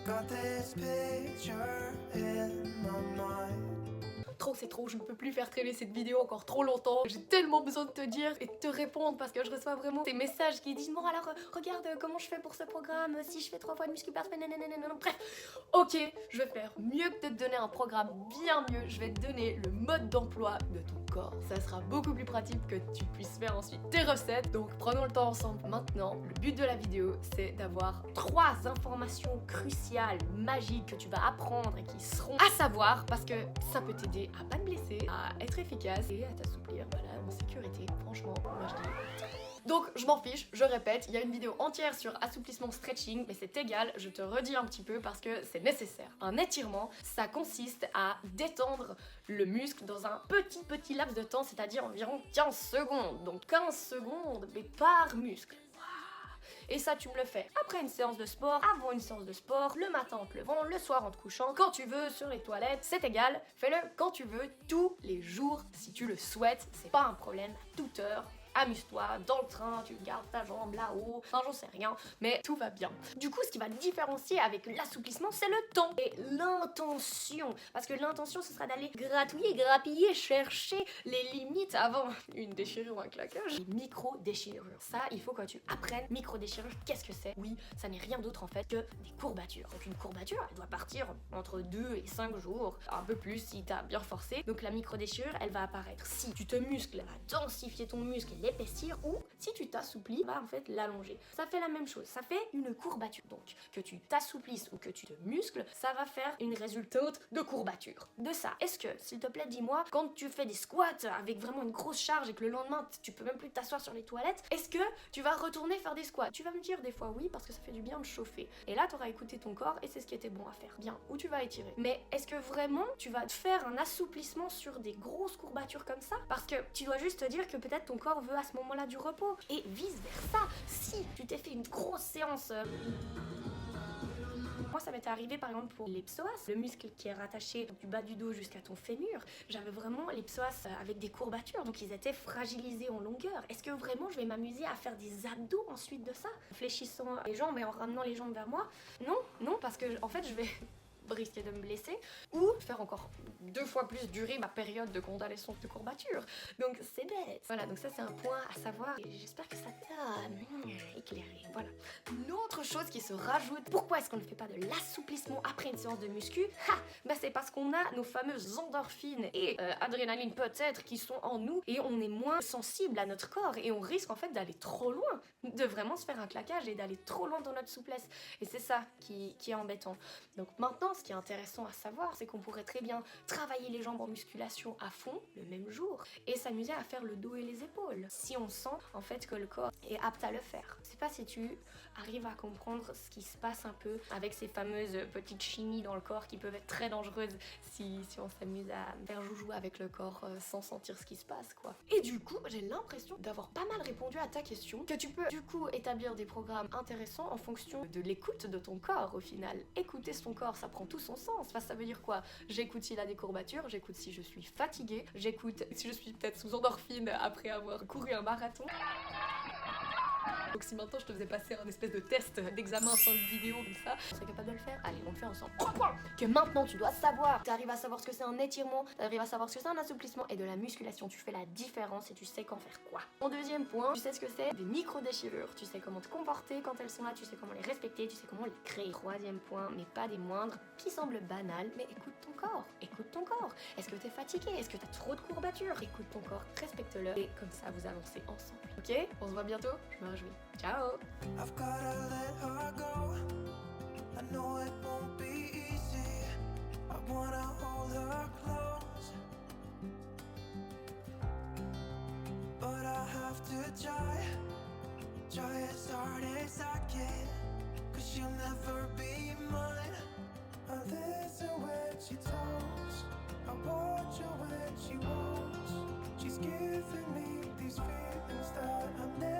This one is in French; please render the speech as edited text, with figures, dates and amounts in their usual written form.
got this picture in my mind. Trop, c'est trop, je ne peux plus faire traîner cette vidéo encore trop longtemps. J'ai tellement besoin de te dire et de te répondre parce que je reçois vraiment des messages qui disent bon alors regarde comment je fais pour ce programme, si je fais 3 fois de muscu par semaine, nanana. Bref, ok, je vais faire mieux que de te donner un programme bien mieux. Je vais te donner le mode d'emploi de ton corps. Ça sera beaucoup plus pratique que tu puisses faire ensuite tes recettes. Donc prenons le temps ensemble maintenant. Le but de la vidéo, c'est d'avoir 3 informations cruciales, magiques que tu vas apprendre et qui seront à savoir parce que ça peut t'aider à pas te blesser, à être efficace et à t'assouplir, voilà, en sécurité. Franchement, moi je dis. Donc je m'en fiche, je répète, il y a une vidéo entière sur assouplissement stretching, mais c'est égal, je te redis un petit peu parce que c'est nécessaire. Un étirement, ça consiste à détendre le muscle dans un petit laps de temps, c'est-à-dire environ 15 secondes. Donc 15 secondes, mais par muscle. Et ça, tu me le fais après une séance de sport, avant une séance de sport, le matin en te levant, le soir en te couchant, quand tu veux, sur les toilettes, c'est égal. Fais-le quand tu veux, tous les jours, si tu le souhaites. C'est pas un problème, à toute heure. Amuse-toi, dans le train, tu gardes ta jambe là-haut, enfin j'en sais rien, mais tout va bien. Du coup, ce qui va te différencier avec l'assouplissement, c'est le temps et l'intention. Parce que l'intention, ce sera d'aller gratouiller, grappiller, chercher les limites avant une déchirure ou un claquage. Les micro-déchirures. Ça, il faut que tu apprennes. Micro-déchirure, qu'est-ce que c'est? Oui, ça n'est rien d'autre en fait que des courbatures. Donc une courbature, elle doit partir entre 2 et 5 jours, un peu plus si t'as bien forcé. Donc la micro-déchirure, elle va apparaître si tu te muscles, elle va densifier ton muscle, l'épaissir, ou si tu t'assouplis, va en fait l'allonger. Ça fait la même chose, ça fait une courbature. Donc que tu t'assouplisses ou que tu te muscles, ça va faire une résultante de courbature. De ça, est-ce que, s'il te plaît, dis-moi, quand tu fais des squats avec vraiment une grosse charge et que le lendemain tu peux même plus t'asseoir sur les toilettes, est-ce que tu vas retourner faire des squats? Tu vas me dire des fois oui parce que ça fait du bien de chauffer. Et là, tu auras écouté ton corps et c'est ce qui était bon à faire. Bien, ou tu vas étirer. Mais est-ce que vraiment tu vas te faire un assouplissement sur des grosses courbatures comme ça? Parce que tu dois juste te dire que peut-être ton corps veut à ce moment-là du repos. Et vice versa, si tu t'es fait une grosse séance... Moi, ça m'était arrivé par exemple pour les psoas, le muscle qui est rattaché du bas du dos jusqu'à ton fémur. J'avais vraiment les psoas avec des courbatures, donc ils étaient fragilisés en longueur. Est-ce que vraiment je vais m'amuser à faire des abdos ensuite de ça, en fléchissant les jambes et en ramenant les jambes vers moi? Non, non, parce que en fait je vais risquer de me blesser ou faire encore 2 fois plus durer ma période de convalescence de courbature. Donc c'est bête. Voilà, donc ça c'est un point à savoir et j'espère que ça t'a éclairé. Voilà. Une autre chose qui se rajoute, pourquoi est-ce qu'on ne fait pas de l'assouplissement après une séance de muscu? Bah c'est parce qu'on a nos fameuses endorphines et adrénaline peut-être qui sont en nous et on est moins sensible à notre corps et on risque en fait d'aller trop loin, de vraiment se faire un claquage et d'aller trop loin dans notre souplesse. Et c'est ça qui est embêtant. Donc maintenant, ce qui est intéressant à savoir, c'est qu'on pourrait très bien travailler les jambes en musculation à fond le même jour et s'amuser à faire le dos et les épaules si on sent en fait que le corps est apte à le faire. Je sais pas si tu arrives à comprendre ce qui se passe un peu avec ces fameuses petites chimies dans le corps qui peuvent être très dangereuses si on s'amuse à faire joujou avec le corps sans sentir ce qui se passe quoi. Et du coup, j'ai l'impression d'avoir pas mal répondu à ta question, que tu peux du coup établir des programmes intéressants en fonction de l'écoute de ton corps au final. Écouter son corps, ça prend tout son sens. Enfin, ça veut dire quoi? J'écoute s'il a des courbatures, j'écoute si je suis fatiguée, j'écoute si je suis peut-être sous endorphine après avoir couru un marathon. Donc si maintenant je te faisais passer un espèce de test d'examen fin de vidéo comme ça, tu serais capable de le faire? Allez, on le fait ensemble. 3 points que maintenant tu dois savoir. Tu arrives à savoir ce que c'est un étirement, tu arrives à savoir ce que c'est un assouplissement et de la musculation. Tu fais la différence et tu sais quand faire quoi. Mon deuxième point, tu sais ce que c'est des micro-déchirures. Tu sais comment te comporter quand elles sont là, tu sais comment les respecter, tu sais comment les créer. Troisième point, mais pas des moindres, qui semble banal, mais écoute ton corps. Écoute ton corps. Est-ce que t'es fatigué? Est-ce que t'as trop de courbatures? Écoute ton corps, respecte-le et comme ça vous avancez ensemble. Ok? On se voit bientôt, je me réjouis. Ciao! I've gotta let her go. I know it won't be easy. I wanna hold her close, but I have to try as hard as I can, 'cause she'll never be mine. I listen when she talks, I watch her when she walks. She's giving me these feelings that I never